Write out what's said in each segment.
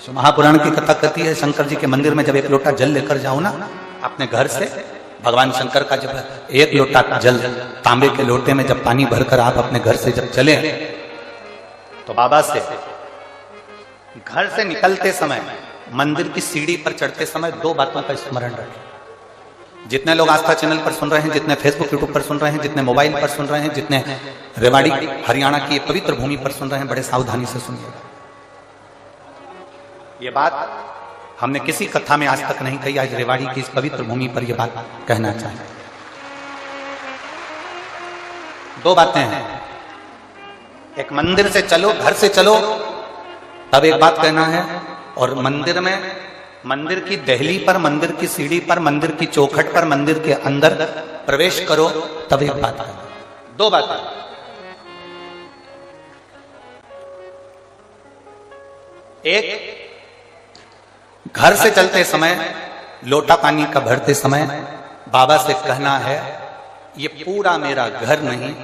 तो महापुराण की कथा कहती है, शंकर जी के मंदिर में जब एक लोटा जल लेकर जाओ ना अपने घर से, भगवान शंकर का जब एक लोटा जल तांबे के लोटे में जब पानी भरकर आप अपने घर से जब चले, तो बाबा से घर से निकलते समय मंदिर की सीढ़ी पर चढ़ते समय दो बातों का स्मरण रखें। जितने लोग आस्था चैनल पर सुन रहे हैं, जितने फेसबुक यूट्यूब पर सुन रहे हैं, जितने मोबाइल पर सुन रहे हैं, जितने रेवाड़ी हरियाणा की पवित्र भूमि पर सुन रहे हैं, बड़े सावधानी से सुनिएगा। ये बात हमने किसी कथा में आज तक नहीं कही, आज रेवाड़ी की इस पवित्र भूमि पर यह बात कहना चाहिए। दो बातें हैं, एक मंदिर से चलो, घर से चलो तब एक बात कहना है, और मंदिर में, मंदिर की दहली पर, मंदिर की सीढ़ी पर, मंदिर की चौखट पर, मंदिर के अंदर प्रवेश करो तब एक बात कहना। दो बातें। एक, घर से चलते समय लोटा पानी का भरते समय बाबा से कहना है, ये पूरा मेरा घर नहीं,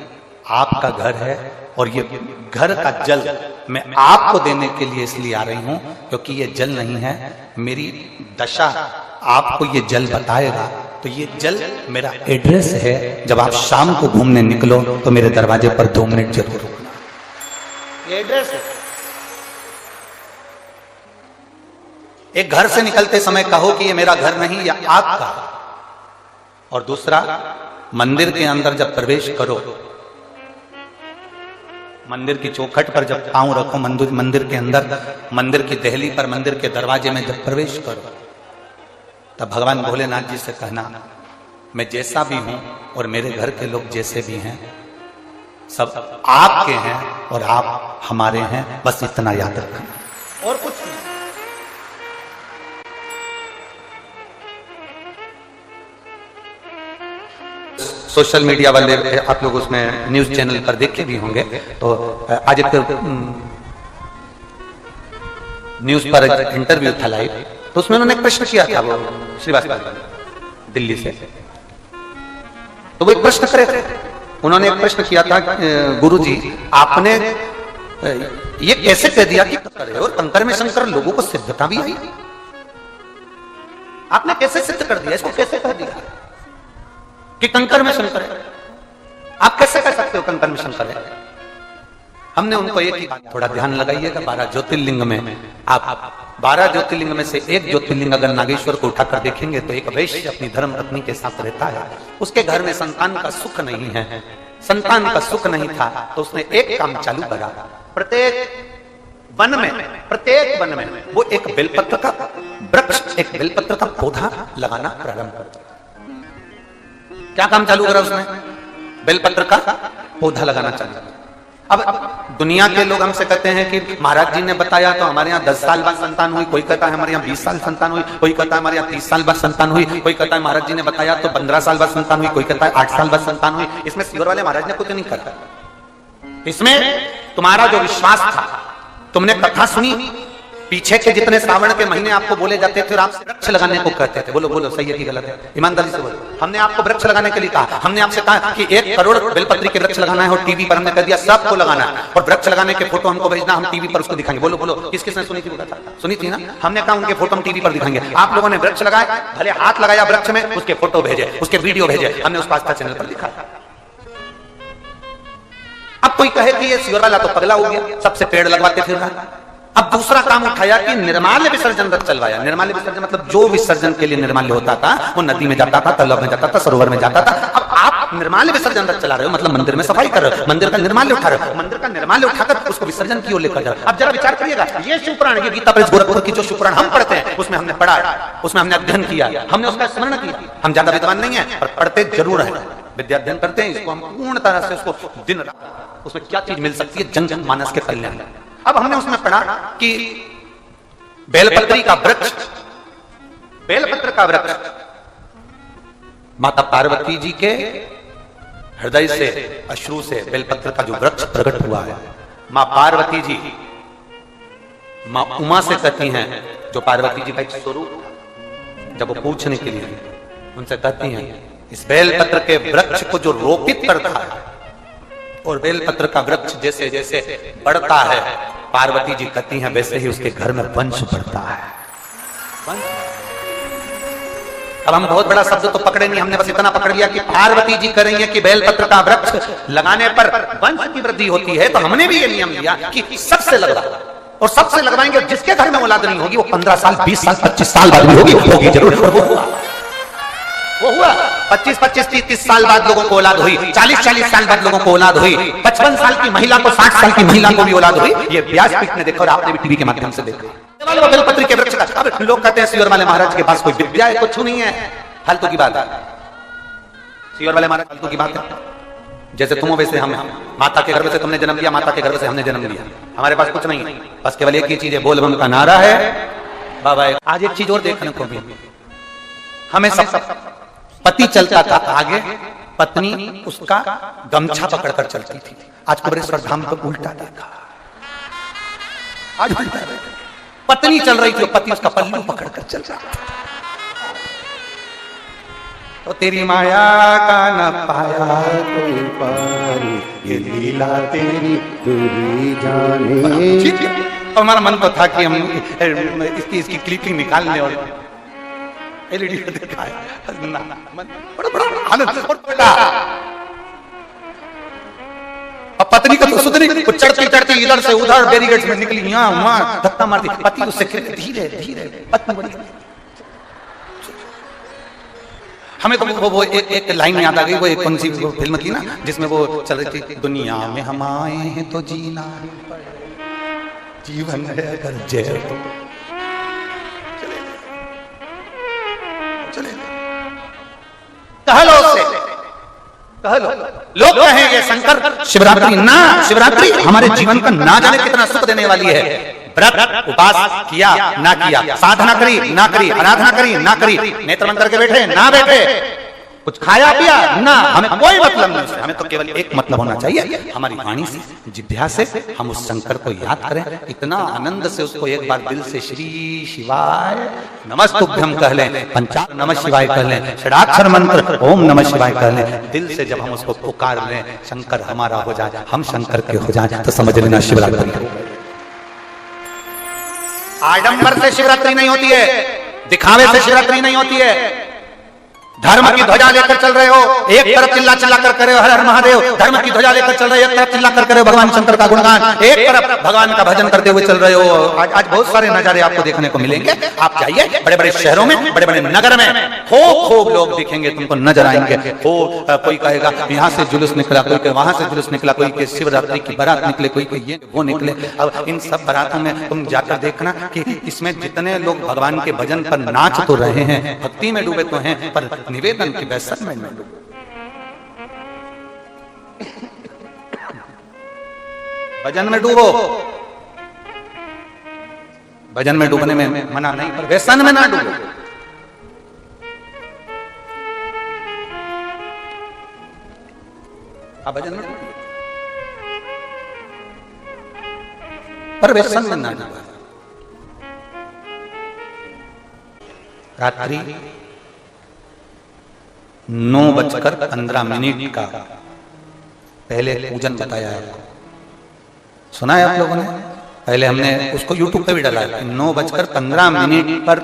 आपका घर है, और ये घर का जल मैं आपको देने के लिए इसलिए आ रही हूं क्योंकि ये जल नहीं है, मेरी दशा आपको ये जल बताएगा। तो ये जल मेरा एड्रेस है, जब आप शाम को घूमने निकलो तो मेरे दरवाजे पर 2 मिनट जरूर रुकना। ये एड्रेस है। एक, घर से निकलते समय कहो कि ये मेरा घर नहीं, या आपका। और दूसरा, मंदिर के अंदर जब प्रवेश करो, मंदिर की चौखट पर जब पांव रखो, मंदिर के अंदर, मंदिर की दहली पर, मंदिर के दरवाजे में जब प्रवेश करो, तब भगवान भोलेनाथ जी से कहना, मैं जैसा भी हूं और मेरे घर के लोग जैसे भी हैं, सब आपके हैं और आप हमारे हैं, बस इतना याद रखना और कुछ नहीं। सोशल मीडिया वाले आप लोग उसमें न्यूज चैनल पर देखे भी होंगे, तो आज एक न्यूज पर इंटरव्यू था लाइव, तो उसमें उन्होंने एक प्रश्न किया था, वो श्रीवास्तव दिल्ली से, तो वो एक प्रश्न करे थे, उन्होंने एक प्रश्न किया था, गुरुजी आपने ये कैसे कह दिया कि कंकर है और कंकर में शंकर, लोगों को सिद्धता भी आई, आपने कैसे सिद्ध कर दिया, इसको कैसे कह दिया कि कंकर में शंकर है? आप कैसे कह सकते हो कंकर में शंकर है? हमने उनको एक ही बात, थोड़ा ध्यान लगाइएगा, 12 ज्योतिर्लिंग में आप 12 ज्योतिर्लिंग में से एक ज्योतिर्लिंग अगर नागेश्वर को उठाकर देखेंगे तो एक वैश्य अपनी धर्म पत्नी के साथ रहता है, उसके घर में संतान का सुख नहीं है, संतान का सुख नहीं था, तो उसने एक काम चालू करा, प्रत्येक वन में वो एक बेलपत्र का वृक्ष, एक बेलपत्र का पौधा लगाना प्रारंभ कर दिया। क्या काम चालू करा उसने? बेलपत्र का पौधा लगाना चालू किया। अब दुनिया के लोग हमसे कहते हैं कि महाराज जी ने बताया तो हमारे यहाँ 10 साल बाद संतान हुई, कोई कहता है हमारे यहाँ 20 साल संतान हुई, कोई कहता है हमारे यहाँ 30 साल बाद संतान हुई, कोई कहता है महाराज जी ने बताया तो 15 साल बाद संतान हुई, कोई कहता है 8 साल बाद संतान हुई। इसमें सियोर वाले महाराज ने कुछ नहीं कहा, इसमें तुम्हारा जो विश्वास था, तुमने कथा सुनी, पीछे के जितने श्रावण के महीने आपको बोले जाते थे और आपसे वृक्ष लगाने को कहते थे, बोलो बोलो सही है कि गलत है, ईमानदारी से बोलो। हमने आपको वृक्ष लगाने के लिए कहा, हमने आपसे कहा कि 1 करोड़ बेलपत्री के वृक्ष लगाना है, और टीवी पर हमने कह दिया सबको लगाना है, और वृक्ष लगाने के फोटो हमको भेजना, हम टीवी पर उसको दिखाएंगे। बोलो बोलो किस किसने सुनी थी? सुनी थी ना? हमने कहा उनके फोटो हम टीवी पर दिखाएंगे। आप लोगों ने वृक्ष लगाए, भले हाथ लगाया वृक्ष में, उसके फोटो भेजे, उसके वीडियो भेजे, हमने उसको आस्था चैनल पर दिखा। अब कोई कहे कि ये सियोर वाला तो पगला हो गया, सबसे पेड़ लगवाते फिर रहा। अब दूसरा काम उठाया कि निर्माल्य विसर्जन रथ चलवाया। निर्माल्य विसर्जन मतलब जो विसर्जन के लिए निर्माल्य होता था वो नदी में जाता था, तालाब में जाता था, सरोवर में जाता था। अब आप निर्माल्य विसर्जन रथ चला रहे हो, मतलब मंदिर में सफाई कर रहे हो, मंदिर का निर्माल्य उठा रहे हो, मंदिर का निर्माल्य उठाकर उसको विसर्जन की ओर लेकर जा रहे हो। अब जरा विचार करिएगा, ये शिवपुराण, ये गीता प्रेस गोरखपुर की जो शिवपुराण हम पढ़ते हैं, उसमें हमने पढ़ा, उसमें हमने अध्ययन किया, हमने उसका स्मरण किया। हम ज्यादा विद्वान नहीं है पर पढ़ते जरूर है, विद्या अध्ययन करते हैं, इसको हम पूर्ण तरह से उसको दिन रात उसमें क्या चीज मिल सकती है, जन जन मानस के कल्याण। अब हमने उसमें पढ़ा कि बेलपत्री का वृक्ष, बेलपत्र का वृक्ष माता पार्वती जी के हृदय से, अश्रु से बेलपत्र का जो वृक्ष प्रकट हुआ है, मां पार्वती जी मां उमा से कहती हैं, जो पार्वती जी का एक स्वरूप था, जब वो पूछने के लिए उनसे कहती हैं, इस बेलपत्र के वृक्ष को जो रोपित करता है और बेलपत्र का वृक्ष जैसे जैसे बढ़ता है पार्वती जी कहती हैं वैसे ही उसके घर में वंश बढ़ता है। अब हम बहुत बड़ा शब्द तो पकड़े नहीं, हमने बस इतना पकड़ लिया कि पार्वती जी कह रही है कि बेलपत्र का वृक्ष लगाने पर वंश की वृद्धि होती है, तो हमने भी ये नियम लिया कि सबसे लगवा, और सबसे लगवाएंगे। जिसके घर में औलाद नहीं होगी वो 15 साल 20 साल 25 साल बाद भी होगी जरूर। वो हुआ 25-25-30 साल बाद लोगों को औलाद हुई, 40-40 साल बाद लोगों को औलाद हुई, 55 साल की महिला को 60 साल की महिला को भी औलाद हुई। ये व्यासपीठ ने देखा और आपने भी टीवी के माध्यम से देखा। बेलपत्र के वृक्ष का लोग कहते हैं सियोर वाले महाराज के पास कोई विद्या है, कुछ नहीं है, फालतू की बात है। सियोर वाले महाराज फालतू की बात है। जैसे तुम वैसे हम, माता के गर्भ से तुमने जन्म लिया, माता के गर्भ से हमने जन्म लिया, हमारे पास कुछ नहीं है, बस केवल एक ही चीज है, बोल बम का नारा है बाबा। आज एक चीज और देखने को भी, हमें सब पति चलता था आगे, पत्नी उसका गमछा पकड़कर चलती थी। आज कुबेरेश्वर धाम पर उल्टा देखा, आज उल्टा पत्नी चल रही थी, पति उसका पल्लू पकड़कर चल रहा था। तो तेरी माया का न पाया कोई पारी, ये लीला तेरी तू ही जाने। तो हमारा मन तो था कि हम इसकी क्लिपिंग निकाल लें और एलईडी पे दिखाए, बड़ा आनंद। अब पत्नी का तो सुधरी, चढ़ती चढ़ती इधर से उधर बैरिकेड्स में निकली, यहाँ वहां धक्का मारती, पति उससे धीरे धीरे पत्नी बड़ी। हमें तो वो एक लाइन याद आ गई, वो एक कौन सी फिल्म थी ना जिसमें वो चल रही थी, दुनिया में हम आए हैं तो जीना जीवन है अगर जय तो चले कह लो उससे, कह लो। लोग कहेंगे शंकर शिवरात्रि ना, शिवरात्रि हमारे जीवन का ना जाने कितना सुख देने वाली है। व्रत उपास किया ना किया, साधना करी ना करी, आराधना करी ना करी, नेत्र बंद करके बैठे ना बैठे, कुछ खाया पिया ना, हमें कोई मतलब नहीं उससे। हमें तो केवल एक मतलब होना चाहिए, हमारी वाणी से, जिह्वा से हम उस शंकर को याद करें, इतना आनंद से उसको एक बार दिल से श्री शिवाय नमस्तुभ्यं कह लें, पंचाक्षर नमः शिवाय कह लें, षडाक्षर मंत्र ओम नमः शिवाय कह लें। दिल से जब हम उसको पुकार लें, शंकर हमारा हो जाए, हम शंकर के हो जाए, तो समझ लेना शिवरात्रि। आडंबर से शिवरात्रि नहीं होती है, दिखावे से शिवरात्रि नहीं होती है। धर्म की ध्वजा लेकर चल रहे हो, एक तरफ चिल्ला चिल्ला कर करे हो हर हर महादेव, धर्म की ध्वजा लेकर चल रहे हो, एक तरफ चिल्ला कर करे हो भगवान शंकर का गुणगान, एक तरफ भगवान का भजन करते हुए चल रहे हो। आज बहुत सारे नजारे आपको देखने को मिलेंगे। आप जाइए बड़े बड़े शहरों में, बड़े बड़े नगर में, खूब लोग दिखेंगे, तुमको नजर आएंगे। कोई कहेगा यहाँ से जुलूस निकला, कोई वहां से जुलूस निकला, कोई के शिवरात्रि की बारात निकले, कोई ये वो निकले। अब इन सब बारातों में तुम जाकर देखना कि इसमें जितने लोग भगवान के भजन पर नाच तो रहे हैं, भक्ति में डूबे तो हैं, पर निवेदन की व्यसन में डूबे। भजन में डूबो, भजन में डूबने में मना नहीं, पर व्यसन में ना डूबो। आप भजन में डूबो पर व्यसन में ना डूबो। रात्रि 9:15 का पहले पूजन बताया है, सुना है आप लोगों ने? पहले हमने उसको YouTube पे भी डाला है। 9:15 पर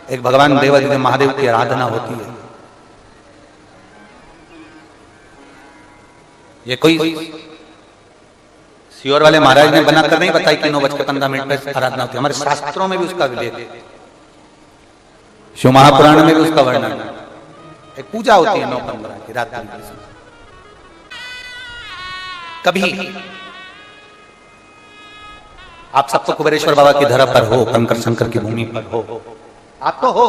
एक भगवान देवाधिदेव महादेव की आराधना होती है। ये कोई सियोर वाले महाराज ने बनाकर नहीं बताई कि 9:15 पर आराधना होती है, हमारे शास्त्रों में भी उसका उल्लेख है, शिव महापुराण में भी उसका वर्णन है। एक पूजा होती है 9:15 की रात में। कभी आप सब तो कुबेरेश्वर बाबा की धरा पर हो, कंकर शंकर की भूमि पर हो, आप तो हो।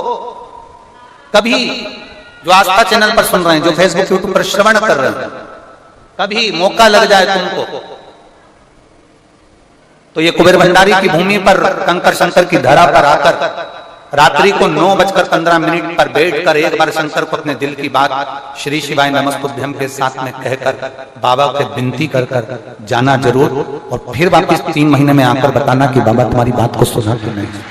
कभी जो आस्था चैनल पर सुन रहे हैं, जो फेसबुक यूट्यूब पर श्रवण कर रहे हैं, कभी मौका लग जाए तुमको तो ये कुबेर भंडारी की भूमि पर कंकर शंकर की धरा पर आकर रात्रि को 9:15 पर बैठकर एक बार शंकर को अपने दिल की बात श्री शिवाय नमस्तुभ्यं के साथ में कहकर बाबा को विनती कर जाना जरूर, और फिर वापस 3 महीने में आकर बताना कि बाबा तुम्हारी बात को सुना कि नहीं।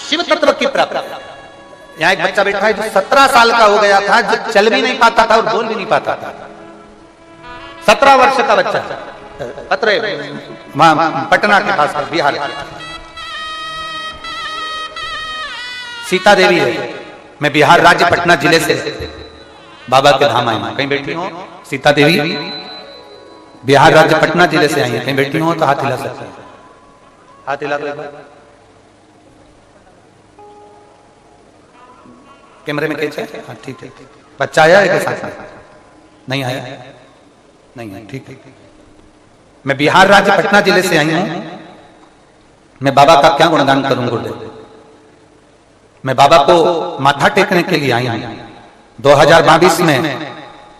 शिव तत्व की प्राप्ति। यहाँ एक बच्चा बैठा है जो 17 साल का हो गया था, जो चल भी नहीं पाता था और बोल भी नहीं पाता था। 17 वर्ष का बच्चा, खतरे पटना के पास बिहार। सीता देवी है, मैं बिहार राज्य पटना जिले से बाबा के धाम आई हूं। कहीं बैठी हो सीता देवी? बिहार राज्य पटना जिले से आई है, कहीं बैठी हो तो हाथ हिला सकते हैं। हाथ हिला दो। कैमरे में कैसे? हाँ ठीक है। बच्चा आया है क्या साथ में? नहीं आया? नहीं है, ठीक है। मैं बिहार राज्य पटना जिले से आई हूं। मैं बाबा का क्या गुणगान करूं गुरुदेव। मैं बाबा को माथा टेकने के लिए आई हूं। 2022 में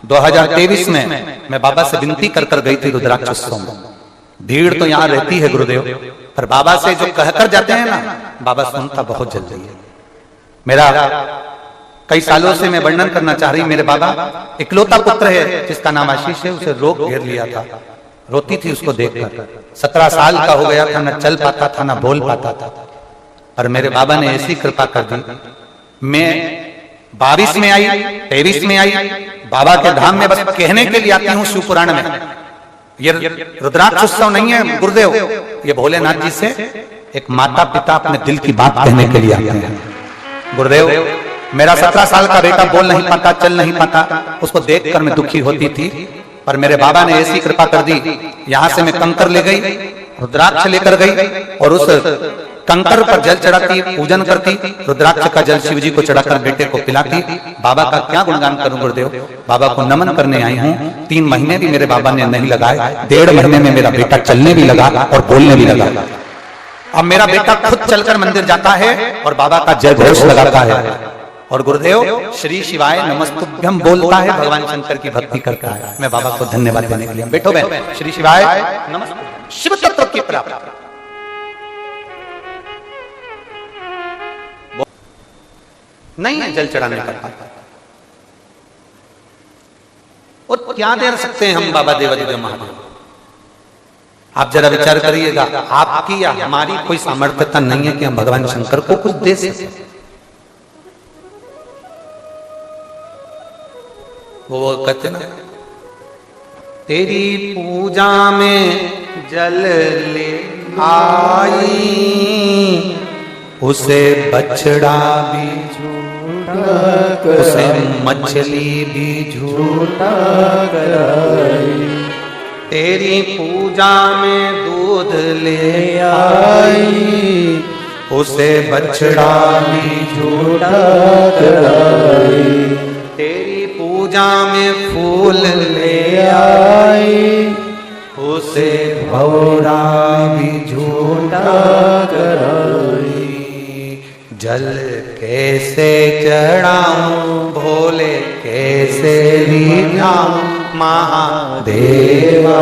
2023 में मैं बाबा से विनती कर गई थी रुद्राक्ष उत्सव में। भीड़ तो यहाँ रहती है गुरुदेव, पर बाबा से जो कहकर जाते हैं ना, बाबा सुनता बहुत जल्दी है। मेरा कई सालों से मैं वर्णन करना चाह रही, मेरे बाबा इकलौता पुत्र है जिसका नाम आशीष है, उसे रोग घेर लिया था। रोती थी उसको देखकर। 17 साल का हो गया था, न चल पाता था न बोल पाता था। और मेरे बाबा ने ऐसी कृपा कर दी। मैं 22 में आई, 23 में आई, बाबा के धाम में बस कहने के लिए आती हूँ शिव पुराण में। ये रुद्राक्ष उत्सव नहीं है गुरुदेव, ये भोलेनाथ जी से एक माता पिता अपने दिल की बात कहने के लिए आते हैं। गुरुदेव, मेरा 17 साल का बेटा बोल नहीं पाता, चल नहीं पाता, उसको देखकर मैं दुखी होती थी, पर मेरे बाबा ने ऐसी कृपा कर दी। यहां से मैं कंकर ले गई, रुद्राक्ष लेकर गई और उस कंकर पर जल चढ़ाती, पूजन करती, रुद्राक्ष का जल शिव जी को चढ़ाकर बेटे को पिलाती। बाबा का क्या गुणगान करूं गुरुदेव। बाबा को नमन करने आई हूं। 3 महीने भी मेरे बाबा ने नहीं लगाए, 1.5 महीने में मेरा बेटा चलने भी लगा और बोलने भी लगा। अब मेरा बेटा खुद चलकर मंदिर जाता है और बाबा का जय घोष लगाता है। और गुरुदेव श्री शिवाय नमस्तुभ्यम बोलता है, भगवान शंकर की भक्ति करता है। मैं बाबा को धन्यवाद देने के लिए बैठो बहन। श्री शिवाय नमस्तुभ्यम, शिव तत्व की प्राप्ति। नहीं है जल चढ़ाने का पाता। और क्या दे सकते हैं हम बाबा देवादिदेव महादेव। आप जरा विचार करिएगा, आपकी या हमारी कोई सामर्थ्यता नहीं है कि हम भगवान शंकर को कुछ दे सके। वो कहते ना, तेरी पूजा में जल ले आई, उसे बछड़ा भी झूठा, उसे मछली भी झूठा कराई। तेरी पूजा में दूध ले आई, उसे बछड़ा भी झूठा कराई। तेरी पूजा में फूल ले आई, उसे भौरा भी झूठा कराई। जल कैसे चढ़ाऊं भोले कैसे रिझाऊं महादेवा,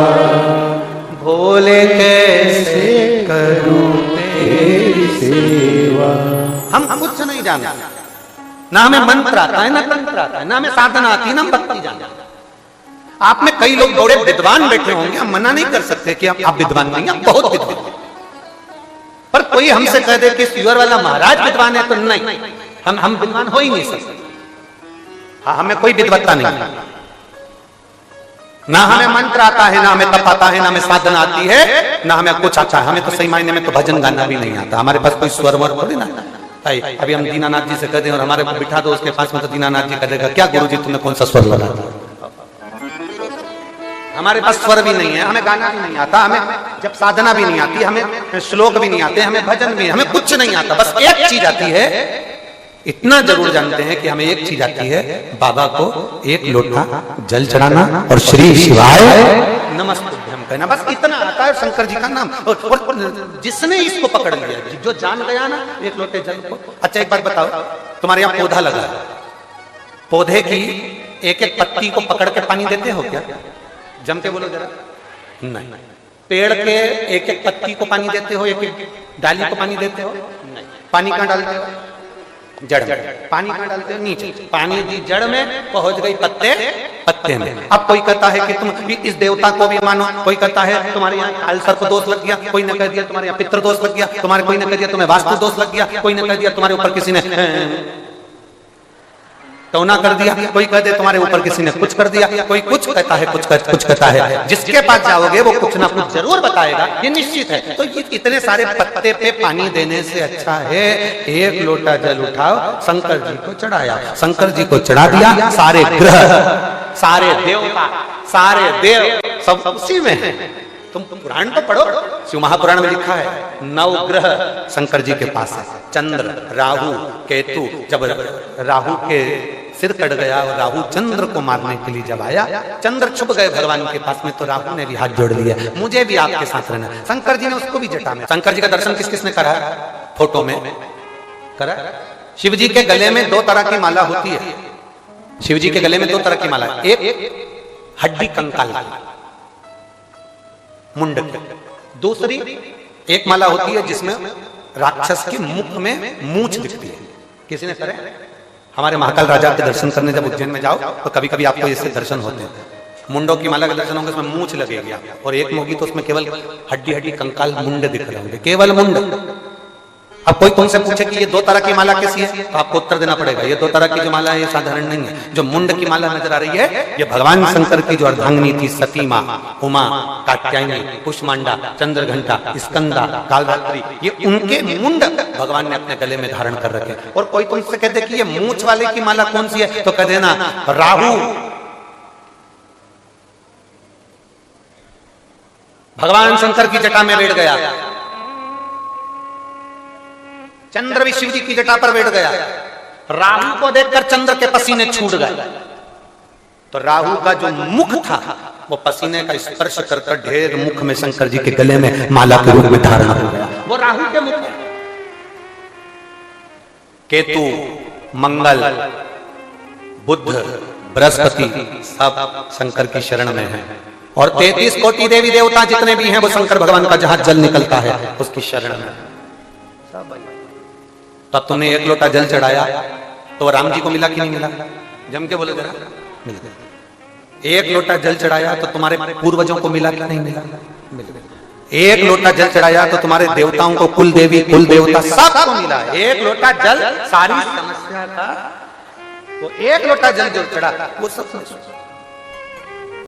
भोले कैसे करूं तेरी सेवा। हम कुछ नहीं जानते, ना हमें मंत्र आता है, ना तंत्र आता है, ना हमें साधना आती है, ना हम भक्ति जानते। आप में कई लोग बड़े विद्वान बैठे होंगे, हम मना नहीं कर सकते कि आप विद्वान नहीं, आप बहुत विद्वान। पर कोई हमसे कह दे कि सुअर वाला महाराज विद्वान है, तो नहीं, हम विद्वान हो ही नहीं सकते। हाँ, हमें कोई विद्वत्ता नहीं, ना हमें मंत्र आता है, ना हमें तप आता है, ना हमें साधना आती है, ना हमें कुछ आता है। हमें तो सही मायने में तो भजन गाना भी नहीं आता। हमारे पास कोई स्वर वर थोड़ी ना। अभी हम दीनानाथ जी से कह दें और हमारे को बिठा दो उसके पास में, तो दीनानाथ जी कह देगा क्या गुरुजी तुमने कौन सा स्वर लगा दिया। हमारे पास स्वर भी नहीं है, हमें गाना भी नहीं आता, हमें जब साधना भी नहीं आती, हमें श्लोक भी नहीं आते, हमें भजन भी, हमें कुछ नहीं आता। बस एक चीज आती है, इतना जरूर जानते हैं कि हमें एक चीज आती है, बाबा को एक लोटा जल चढ़ाना और श्री शिवाय नमस्तुभ्यम कहना, बस इतना आता है। शंकर जी का नाम, और जिसने इसको पकड़ लिया, जो जान गया ना एक लोटे जल को। अच्छा एक बात बताओ, तुम्हारे यहाँ पौधा लगा है, पौधे की एक एक पत्ती को पकड़ के पानी देते हो क्या? जम के बोलो जरा। नहीं। पेड़ के एक एक पत्ती को पानी देते हो, एक एक डाली को पानी देते हो? नहीं। पानी कहाँ डालते हो? जड़ में। पानी कहाँ डालते हो? नीचे। पानी दी जड़ में, पहुंच गई पत्ते में। अब कोई कहता है कि तुम इस देवता को भी मानो, कोई कहता है तुम्हारे यहाँ कालसर्प को दोष लग गया, कोई ने कह दिया तुम्हारे यहाँ पितृ दोष लग गया, तुम्हारे कोई ने कह दिया तुम्हें वास्तु दोष लग गया, कोई ने कह दिया तुम्हारे ऊपर किसी ने टोना कर दिया, कोई कह दे तुम्हारे ऊपर किसी ने कुछ कर दिया, कोई कुछ कहता है, कुछ कहता है। जिसके पास जाओगे वो कुछ ना कुछ जरूर बताएगा, ये निश्चित है। तो ये इतने सारे पत्ते पे पानी देने से अच्छा है एक लोटा जल उठाओ, शंकर जी को चढ़ाया, शंकर जी को चढ़ा दिया, सारे ग्रह, सारे देवता, सारे देव सब उसी में है। तुम पुराण तो पढ़ो, शिव महापुराण में लिखा है 9 ग्रह शंकर जी के पास है। चंद्र, राहु, केतु। जब राहु के सिर कट गया और राहु चंद्र को मारने के लिए जब आया, चंद्र छुप गए भगवान के पास में, तो राहु ने भी हाथ जोड़ लिया, मुझे भी आपके साथ रहना। शंकर जी ने उसको भी जटा में। शंकर जी का दर्शन किस किसने करा? फोटो में करा। शिव जी के गले में 2 तरह की माला होती है। शिव जी के गले में 2 तरह की माला, एक हड्डी कंकाल मुंड की, दूसरी एक माला होती है जिसमें राक्षस के मुख में मूंछ दिखती है। किसी ने करे? हमारे महाकाल राजा के दर्शन करने जब उज्जैन में जाओ तो कभी कभी आपको इससे दर्शन होते हैं। मुंडों की माला के दर्शन होंगे, उसमें मूंछ लगेगी, और एक होगी तो उसमें केवल हड्डी कंकाल मुंड दिख रहे होंगे, केवल मुंड। अब कोई तुमसे पूछे कि ये 2 तरह की माला कैसी है, तो आपको उत्तर देना पड़ेगा ये 2 तरह की जो माला है ये साधारण नहीं है। जो मुंड की माला नजर आ रही है ये भगवान शंकर की जो अर्धांगिनी थी, सती मां, उमा, कात्यायनी, कुष्मांडा, चंद्रघंटा, स्कंदा, कालरात्रि, ये उनके मुंड भगवान ने अपने गले में धारण कर रखे। और कोई तुमसे कहते कि ये मूंछ वाले की माला कौन सी है, तो कह देना राहु भगवान शंकर की जटा में बैठ गया, चंद्र भी शिव जी की जटा पर बैठ गया। राहु को देखकर चंद्र के पसीने छूट गए, तो राहु का जो मुख था वो पसीने का स्पर्श कर ढेर मुख में शंकर जी के गले में माला के रूप में धारण हो गया। वो राहु के मुख है। केतु, मंगल, बुध, बृहस्पति सब शंकर की शरण में है, और 33 कोटि देवी देवता जितने भी हैं वो शंकर भगवान का जहां जल निकलता है उसकी शरण में। तब तुमने 1 लोटा जल चढ़ाया तो राम जी को मिला कि नहीं मिला? जम के बोले जरा, मिल गया। 1 लोटा जल चढ़ाया तो तुम्हारे पूर्वजों को मिला कि नहीं मिला? मिल गया। 1 लोटा जल चढ़ाया तो तुम्हारे देवताओं को, कुल देवी कुल देवता सबको मिला। 1 लोटा जल सारी समस्या का, वो 1 लोटा जल जो चढ़ा वो सब